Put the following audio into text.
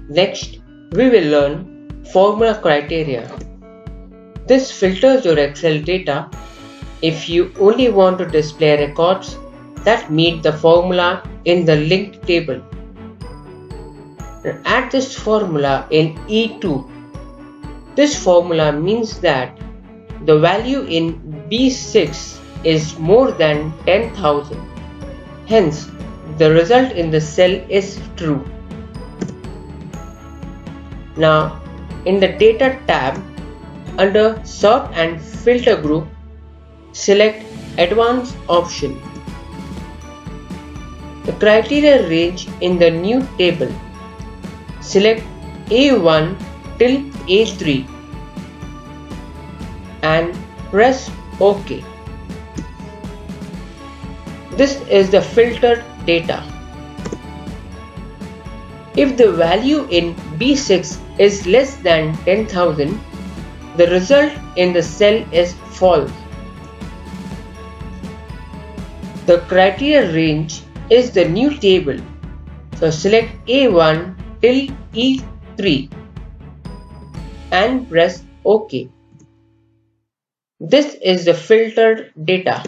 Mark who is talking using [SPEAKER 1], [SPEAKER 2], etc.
[SPEAKER 1] Next, we will learn formula criteria. This filters your Excel data if you only want to display records that meet the formula in the linked table. Add this formula in E2. This formula means that the value in B6 is more than 10,000. Hence, the result in the cell is true. Now, in the Data tab, under Sort and Filter group, select Advanced option. The criteria range in the new table. Select A1 till A3 and press OK. This is the filtered data. If the value in B6 is less than 10,000, the result in the cell is false. The criteria range is the new table. So select A1 till E3 and press OK. This is the filtered data.